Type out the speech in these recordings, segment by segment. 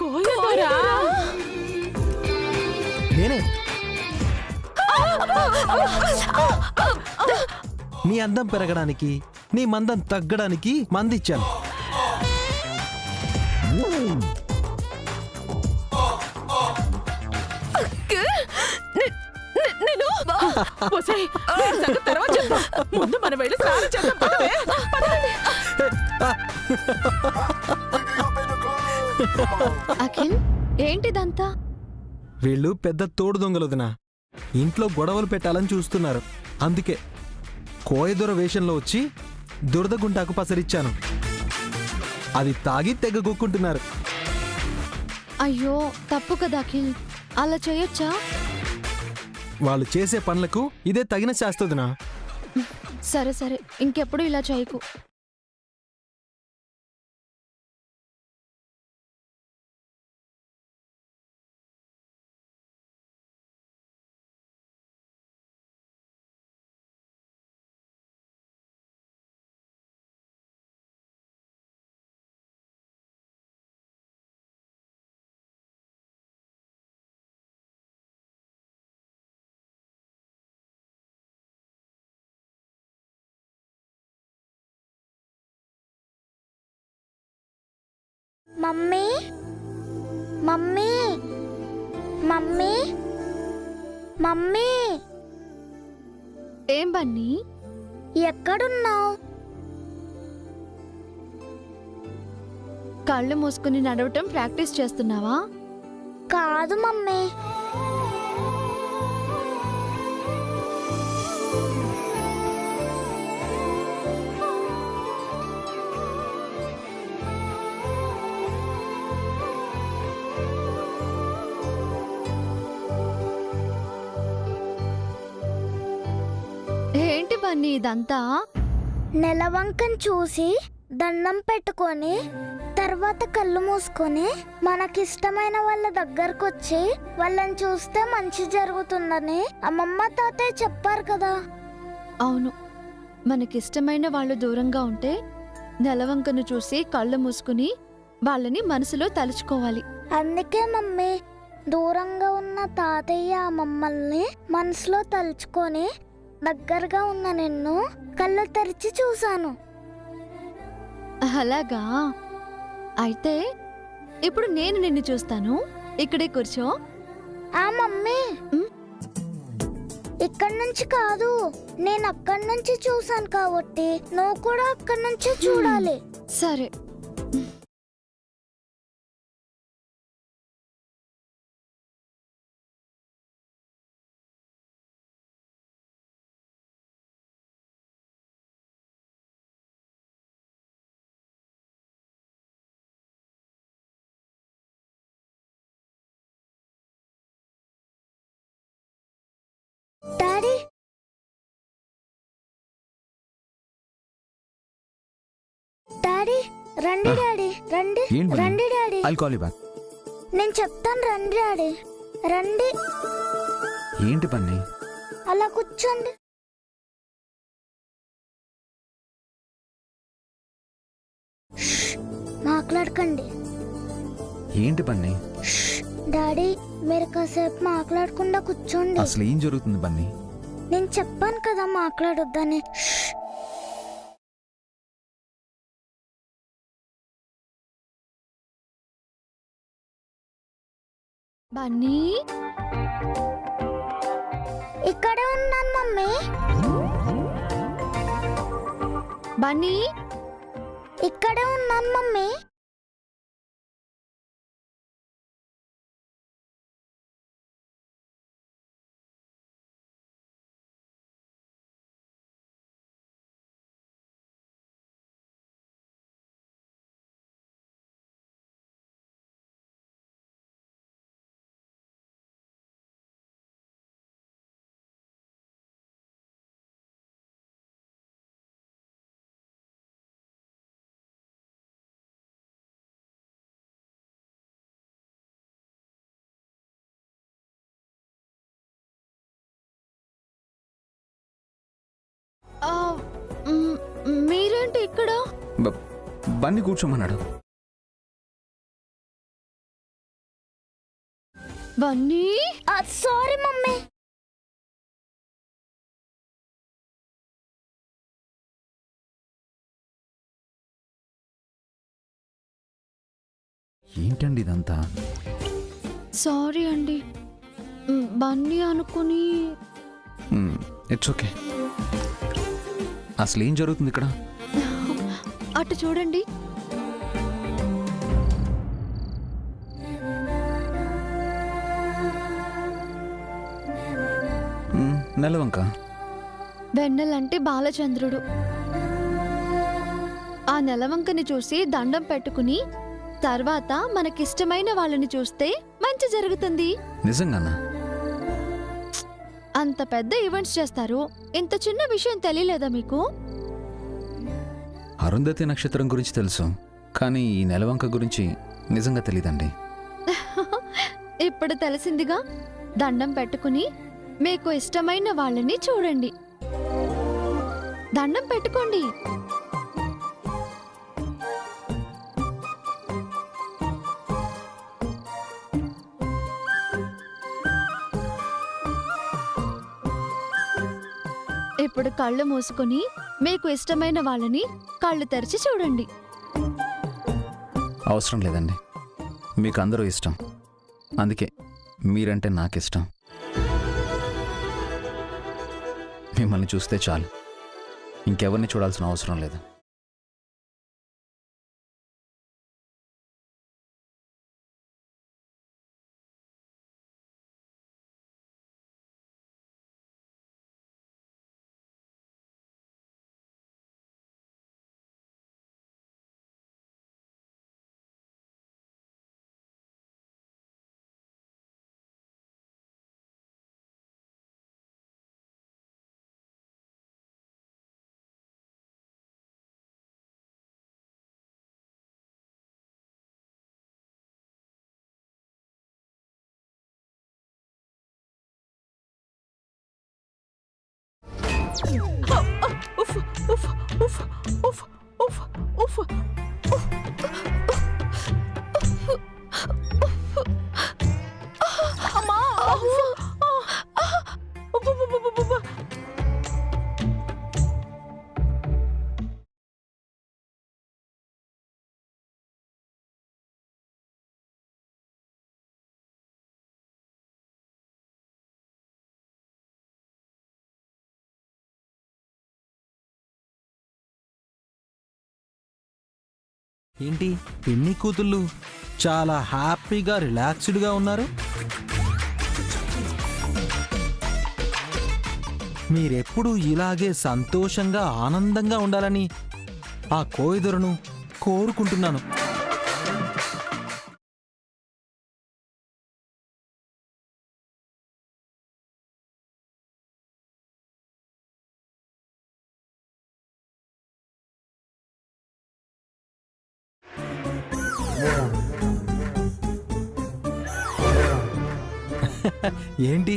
కోయదొరా నేనే నీ అందం పెరగడానికి నీ మందం తగ్గడానికి మందిచ్చాను. నేను తర్వాత చెప్తా. ముందు మనం వెళ్ళి స్నానం చేద్దాం. పదవే, పదండి. అఖిల్, ఏంటిదంతా? వీళ్ళు పెద్ద తోడు దొంగలొదినా, ఇంట్లో గొడవలు పెట్టాలని చూస్తున్నారు. అందుకే కోయదొర వేషంలో వచ్చి దురద గుంటాకు పసరిచ్చాను. అది తాగి తెగ గొక్కుంటున్నారు. అయ్యో, తప్పు కదా అఖిల్, అలా చేయొచ్చా? వాళ్ళు చేసే పనులకు ఇదే తగిన శాస్తదినా. సరే సరే, ఇంకెప్పుడు ఇలా చేయకు. మమ్మీ మమ్మీ మమ్మీ మమ్మీ, ఏం బన్నీ? ఎక్కడున్నావు? కళ్ళు మూసుకుని నడవటం ప్రాక్టీస్ చేస్తున్నావా? కాదు మమ్మీ, ఏంటి బన్నీ ఇదంతా? నెలవంకను చూసి దండం పెట్టుకొని తర్వాత కళ్ళు మూసుకొని మనకిష్టమైన వాళ్ళ దగ్గరకు వచ్చి వాళ్ళని చూస్తే మంచి జరుగుతుందని అమ్మమ్మ తాతయ్య చెప్పారు కదా. అవును, మనకిష్టమైన వాళ్ళు దూరంగా ఉంటే నెలవంకను చూసి కళ్ళు మూసుకుని వాళ్ళని మనసులో తలుచుకోవాలి. అందుకే మమ్మీ, దూరంగా ఉన్న తాతయ్య మమ్మల్ని మనసులో తలుచుకొని దగ్గరగా ఉన్న నిన్ను కళ్ళు తెరిచి చూశాను. అలాగా? అయితే ఇప్పుడు నేను నిన్ను చూస్తాను. ఇక్కడే కూర్చో. ఆ మమ్మీ, ఇక్కడి నుంచి కాదు, నేను అక్కడి నుంచి చూశాను కాబట్టి నువ్వు కూడా అక్కడి నుంచి చూడాలి. సరే. డాడీ, డాడీ రండి. డాడీ రండి, రండి డాడీ. నేను చెప్తాను, రండి డాడీ, రండి. ఏంటి పని? అలా కూర్చోండి. మాట్లాడకండి. ఏంటి పని? డాడీ, మీరు కాసేపు మాట్లాడకుండా కూర్చోండి. అసలు ఏం జరుగుతుంది బన్నీ? నేను చెప్పాను కదా మాట్లాడొద్దని. బన్నీ, ఇక్కడే ఉన్నాను మమ్మీ. బన్నీ, ఇక్కడే ఉన్నాను మమ్మీ. మీరేంటి ఇక్కడ? బన్నీ కూర్చోమన్నాడు. Bunny sorry mummy. ఏంటండి ఇదంతా? సారీ అండి. బన్నీ అనుకుని. It's okay. అసలు ఏం జరుగుతుంది ఇక్కడ? అటు చూడండి. నెలవంక. వెన్నెలంటే బాలచంద్రుడు. ఆ నెలవంకని చూసి దండం పెట్టుకుని తర్వాత మనకిష్టమైన వాళ్ళని చూస్తే మంచి జరుగుతుంది. నిజంగానా? అంత పెద్ద ఈవెంట్స్ చేస్తారు, ఇంత చిన్న విషయం తెలియలేదా మీకు? అరుంధతి నక్షత్రం గురించి తెలుసు, కానీ ఈ నెలవంక గురించి నిజంగా తెలీదండి. ఇప్పుడు తెలిసిందిగా. దండం పెట్టుకుని మీకు ఇష్టమైన వాళ్ళని చూడండి. దండం పెట్టుకోండి. ఇప్పుడు కళ్ళు మూసుకుని మీకు ఇష్టమైన వాళ్ళని కళ్ళు తెరిచి చూడండి. అవసరం లేదండి, మీకు అందరూ ఇష్టం, అందుకే మీరంటే నాకిష్టం. మిమ్మల్ని చూస్తే చాలు, ఇంకెవరిని చూడాల్సిన అవసరం లేదు. ఉఫ్ ఉఫ్ ఉఫ్ ఉఫ్ ఉఫ్ ఉఫ్ అమ్మా! ఏంటి పిన్ని కూతుళ్ళు చాలా హ్యాపీగా రిలాక్స్డ్గా ఉన్నారు? మీరెప్పుడూ ఇలాగే సంతోషంగా ఆనందంగా ఉండాలని ఆ కోయిదొరను కోరుకుంటున్నాను. ఏంటి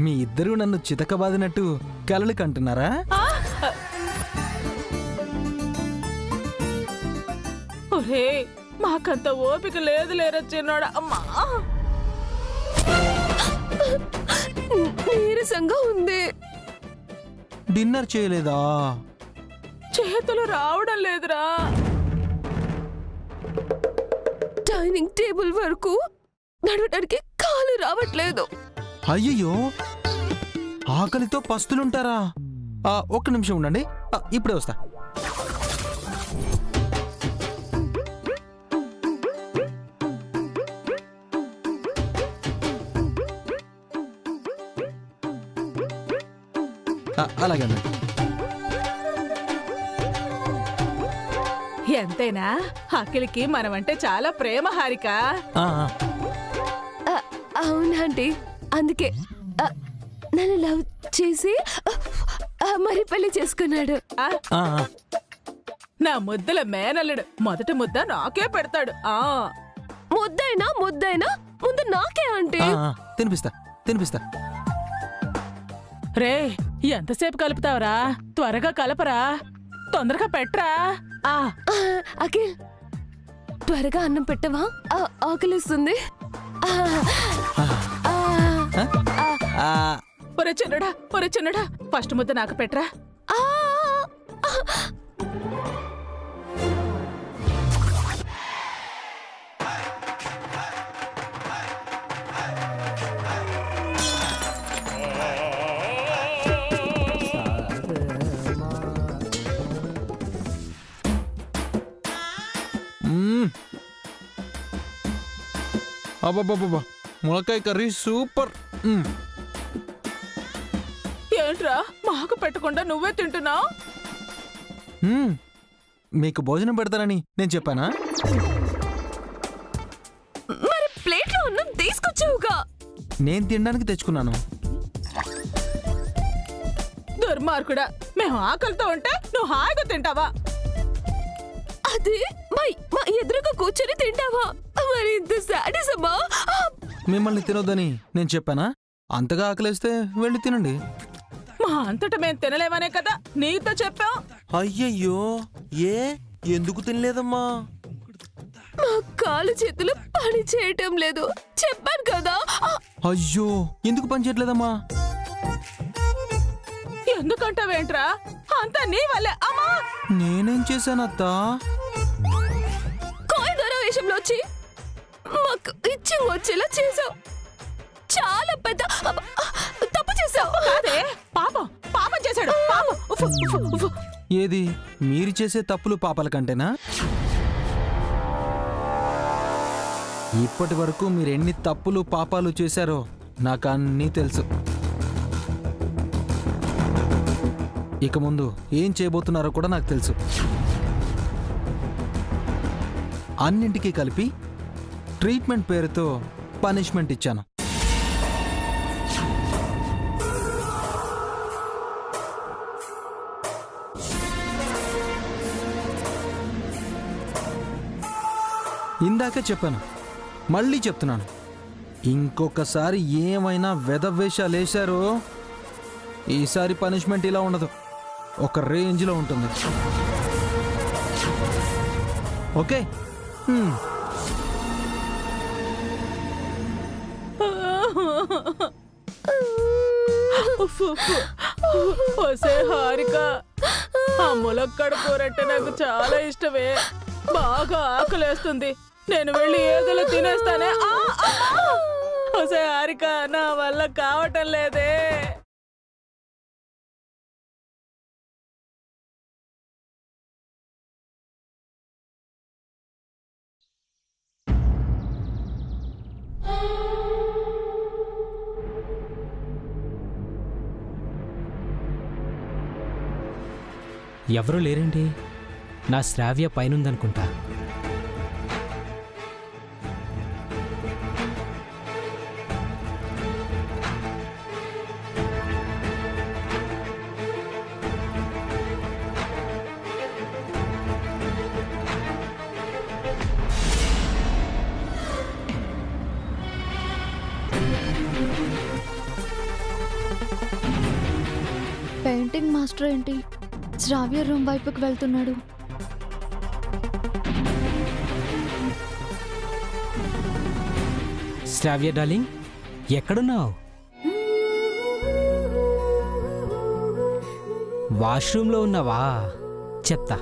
మీ ఇద్దరూ నన్ను చితకబాదినట్టు కలలు కంటున్నారా? ఒరే, మాకంత ఓపిక లేదు లేరా చిన్నోడా. అమ్మా, నీరసంగా ఉంది. డిన్నర్ చేయలేదా? చేతులు రావడం లేదురా. డైనింగ్ టేబుల్ వరకు నడవడానికి కాలు రావట్లేదు. అయ్యయ్యో, ఆకలితో పస్తులుంటారా? ఒక్క నిమిషం ఉండండి, ఇప్పుడే వస్తా. అలాగే అన్న. ఎంతైనా అఖిల్కి మనమంటే చాలా ప్రేమ హారిక. అవునండి, అందుకే నన్ను లవ్ చేసి మరి పెళ్లి చేసుకున్నాడు. నా ముద్దల మేనల్లుడు మొదటి ముద్ద నాకే పెడతాడు. ముద్దైనా ముందు నాకే అంటే. తినిపిస్తా తినిపిస్తా. రే, ఎంతసేపు కలుపుతావరా? త్వరగా కలపరా, తొందరగా పెట్టరా. అఖిల్, త్వరగా అన్నం పెట్టవా? ఆకలిస్తుంది. ఒరే చిన్నడా ఫస్ట్ ముద్ద నాకు పెట్టరా. ఆ! అబ్బబ్బబ్బా, ములక్కాయ కర్రీ సూపర్. ఏంట్రా మాకు పెట్టకుండా నువ్వే తింటున్నావు? మీకు భోజనం పెడతానని నేను చెప్పానా? మరి ప్లేట్లో అన్నం తీసుకొచ్చావుగా. నేను తినడానికి తెచ్చుకున్నాను. దుర్మార్గుడా, మేము ఆకలితో ఉంటే నువ్వు హాయిగా తింటావా? అది మా ఎదురుగా కూర్చొని తింటావా? మరి ఇంత సాడిసమా? మిమ్మల్ని తినొద్దని నేను చెప్పానా? అంతగా ఆకలేస్తే వెళ్ళి తినండి. మా అంతటా మేము తినలేమనే కదా నీతో చెప్పాం. అయ్యయ్యో, ఎందుకు తినలేదమ్మా? మా కాలు చేతులు పని చేయటం లేదు, చెప్పాను కదా. అయ్యో, ఎందుకు పని చేయట్లేదమ్మా? ఎందుకంటావేంట్రా? అంతా నీ వల్లే. అమ్మా, నేనేం చేశానత్తా? కాయదొర వేషంలో వచ్చి మాకు ఇచ్చింగ్ వచ్చేలా చేసావు. చాలా పెద్ద తప్పు చేసావు. కాదే, పాపం చేశాడు. పాపం. ఉఫ్, ఉఫ్, ఉఫ్. ఏది మీరు చేసే తప్పులు పాపాల కంటేనా? ఇప్పటి వరకు మీరు ఎన్ని తప్పులు పాపాలు చేశారో నాకు అన్నీ తెలుసు. ఇక ముందు ఏం చేయబోతున్నారో కూడా నాకు తెలుసు. అన్నింటికీ కలిపి ట్రీట్మెంట్ పేరుతో పనిష్మెంట్ ఇచ్చాను. ఇందాకే చెప్పాను, మళ్ళీ చెప్తున్నాను. ఇంకొకసారి ఏమైనా వెధవేషాలేశారో ఈసారి పనిష్మెంట్ ఇలా ఉండదు, ఒక రేంజ్లో ఉంటుంది. ఓకే? ఉఫ్, ఉఫ్. ఒసే హారిక, ఆ ములక్కడ కూరంటే నాకు చాలా ఇష్టమే. బాగా ఆకలేస్తుంది, నేను వెళ్ళి ఏదోలో తినేస్తానే. ఒసే హారిక, నా వల్ల కావటం లేదే. ఎవరూ లేరండి. నా శ్రావ్య పైనుందనుకుంటా. పెయింటింగ్ మాస్టర్ ఏంటి శ్రావ్య రూమ్ వైపుకి వెళ్తున్నాడు? శ్రావ్య డార్లింగ్, ఎక్కడున్నావు? వాష్రూమ్లో ఉన్నావా? చెప్తా.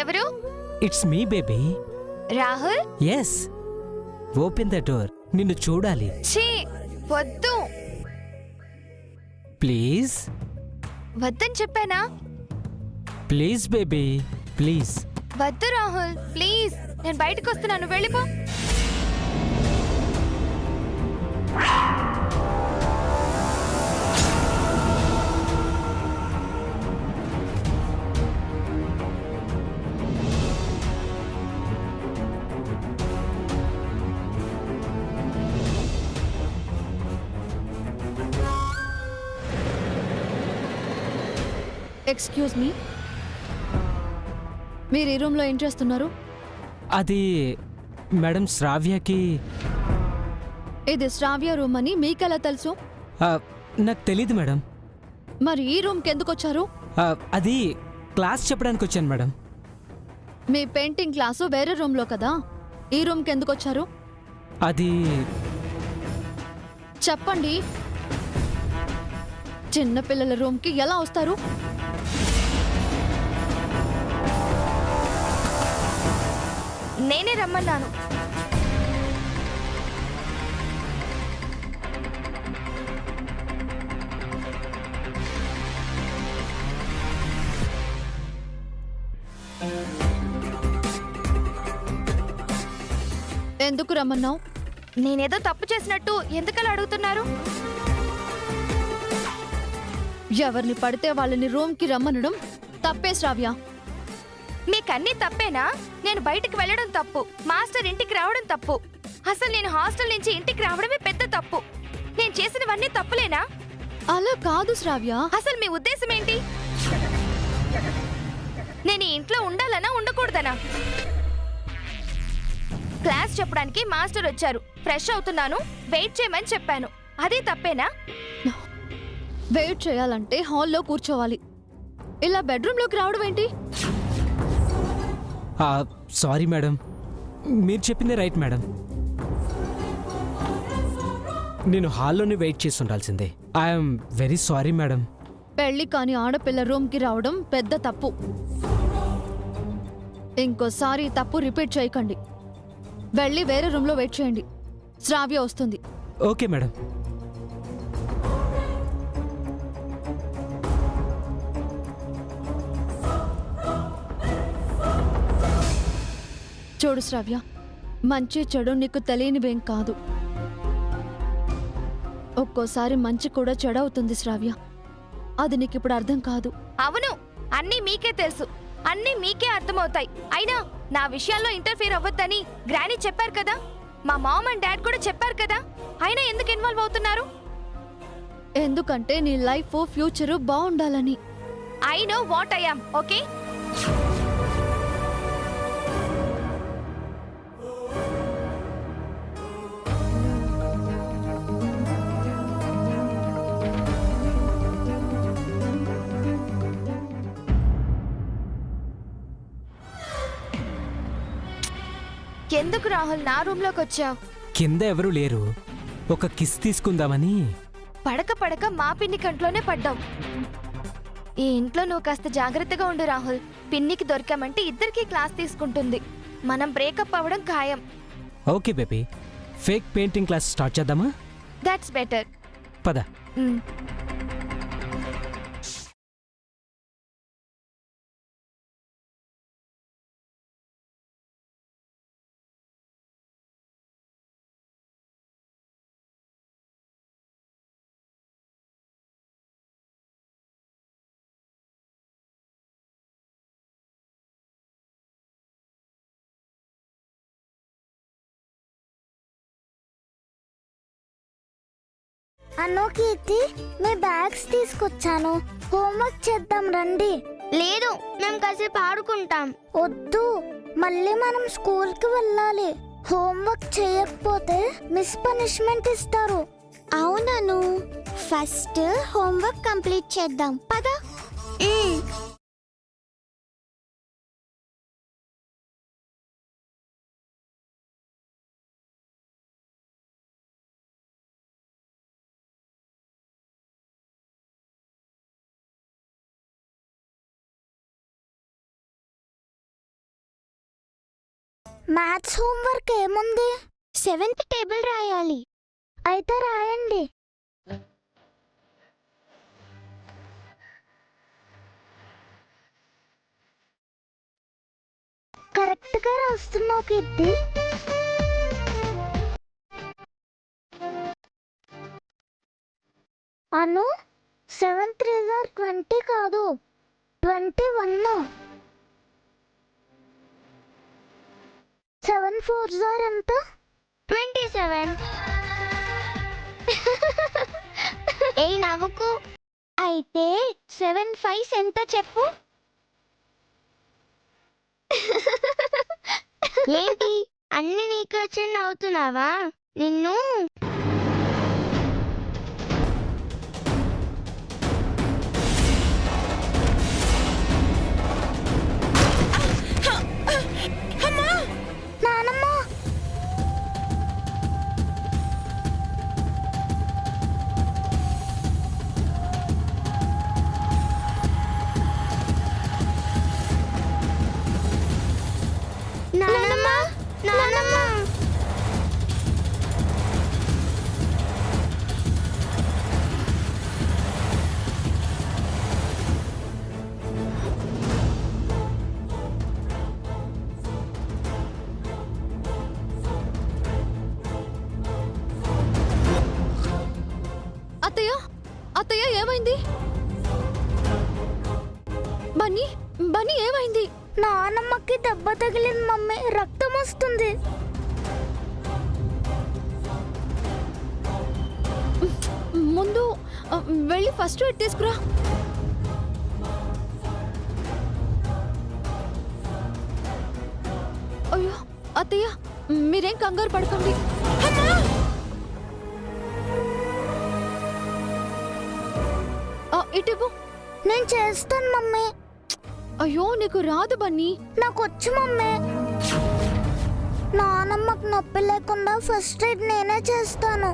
ఎవరు? It's me baby. Rahul? Yes, open the door. నిన్ను చూడాలి. ఛీ, వద్దు. ప్లీజ్. వద్దని చెప్పానా? Please baby, please. వద్దు రాహుల్, ప్లీజ్. నేను బయటకు వస్తున్నాను, వెళ్ళిపో. ఎక్స్క్యూజ్ మీ, మీరు ఈ రూమ్లో ఏం చేస్తున్నారు? అది మేడం శ్రావ్యకి. ఇది శ్రావ్య రూమ్ అని మీకెలా తెలుసు? నాకు తెలీదు మేడం. మరి ఈ రూమ్కి ఎందుకు వచ్చారు? అది క్లాస్ చెప్పడానికి వచ్చాను మేడం. మీ పెయింటింగ్ క్లాసు వేరే రూమ్లో కదా, ఈ రూమ్కి ఎందుకు వచ్చారు? అది చెప్పండి. చిన్నపిల్లల రూమ్కి ఎలా వస్తారు? నేనే రమ్మన్నాను. ఎందుకు రమ్మన్నావు? నేనేదో తప్పు చేసినట్టు ఎందుకలా అడుగుతున్నారు? ఎవరిని పడితే వాళ్ళని రూమ్కి రమ్మనడం తప్పే శ్రావ్య. మీకన్నీ తప్పేనా? నేను బయటికి వెళ్ళడం తప్పు, మాస్టర్ ఇంటికి రావడం తప్పు. అసలు నేను హాస్టల్ నుంచి ఇంటికి రావడమే పెద్ద తప్పు. నేను చేసినవన్నీ తప్పులేనా? అలా కాదు శ్రావ్య. అసలు మీ ఉద్దేశం ఏంటి? నేను ఈ ఇంట్లో ఉండాలనా ఉండకూడదనా? క్లాస్ చెప్పడానికి మాస్టర్ వచ్చారు, ఫ్రెష్ అవుతున్నాను, వెయిట్ చేయమని చెప్పాను. అదే తప్పేనా? వెయిట్ చేయాలంటే హాల్లో కూర్చోవాలి, ఇలా బెడ్రూమ్లోకి రావడం ఏంటి? సారీ మేడం, మీరు చెప్పిందే రైట్ మేడం. నేను హాల్లోనే వెయిట్ చేసి ఉండాల్సిందే. I'm very sorry madam. పెళ్లి కాని ఆడపిల్ల రూమ్కి రావడం పెద్ద తప్పు. ఇంకోసారి ఈ తప్పు రిపీట్ చేయకండి. వెళ్ళి వేరే రూమ్లో వెయిట్ చేయండి, శ్రావ్య వస్తుంది. Okay madam. చూడు శ్రావ్య, మంచి చెడు నీకు తెలియనివేం కాదు. ఒక్కోసారి మంచి కూడా చెడవుతుంది శ్రావ్య, అది నీకు ఇప్పుడు అర్థం కాదు. అవును, అన్నీ మీకే తెలుసు, అన్నీ మీకే అర్థమవుతాయి. అయినా నా విషయాల్లో ఇంటర్ఫీర్ అవ్వద్దని గ్రానీ చెప్పారు కదా, మా మామ్ అండ్ డాడ్ కూడా చెప్పారు కదా. అయినా ఎందుకు ఇన్వాల్వ్ అవుతున్నారు? ఎందుకంటే నీ లైఫ్ ఫ్యూచర్ బాగుండాలని. I know what I am, okay? ఎందుకు రాహుల్ నా రూమ్లోకి వచ్చావు? కింద ఎవరూ లేరు, ఒక కిస్ తీసుకుందామని. పడక పడక మా పిన్ని కంట్లోనే పడ్డావు. ఈ ఇంట్లో నువ్వు కాస్త జాగ్రత్తగా ఉండు రాహుల్. పిన్నికి దొరికామంటే ఇద్దరికి క్లాస్ తీసుకుంటుంది. మనం బ్రేకప్ అవ్వడం ఖాయం. Okay baby, fake painting class start చేద్దామా? That's better. పద. అన్నో కీర్తి, మీ బ్యాగ్స్ తీసుకొచ్చాను, హోంవర్క్ చేద్దాం రండి. లేదు, మేము కాసేపు ఆడుకుంటాం. వద్దు, మళ్ళీ మనం స్కూల్కి వెళ్ళాలి. హోంవర్క్ చేయకపోతే మిస్ పనిష్మెంట్ ఇస్తారు. అవునను, ఫస్ట్ హోంవర్క్ కంప్లీట్ చేద్దాం పద. మ్యాథ్స్ హోంవర్క్ ఏముంది? 7th టేబుల్ రాయాలి. అయితే రాయండి. కరెక్ట్గా రాస్తున్నావు కీర్తి. అను, 7 3 20 కాదు, 21. 7 4 ఎంత? 27. ఏ నవ్వుకు. అయితే 7 5 ఎంత చెప్పు? ఏంటి అన్ని నీకు వచ్చి నవ్వుతున్నావా? నిన్ను అత్తయ్య ఏమైంది? బన్నీ బన్నీ ఏమైంది? నానమ్మకి దెబ్బ తగిలింది మమ్మీ, రక్తం వస్తుంది. ముందు వెళ్ళి ఫస్ట్ ఎయిడ్ తీసుకురా. అయ్యో అత్తయ్య, మీరేం కంగారు పడకండి. ఇటు నేను చేస్తాను మమ్మీ. అయ్యో నీకు రాదు బన్నీ. నాకు వచ్చు మమ్మీ. నానమ్మకు నొప్పి లేకుండా ఫస్ట్ ఎయిడ్ నేనే చేస్తాను.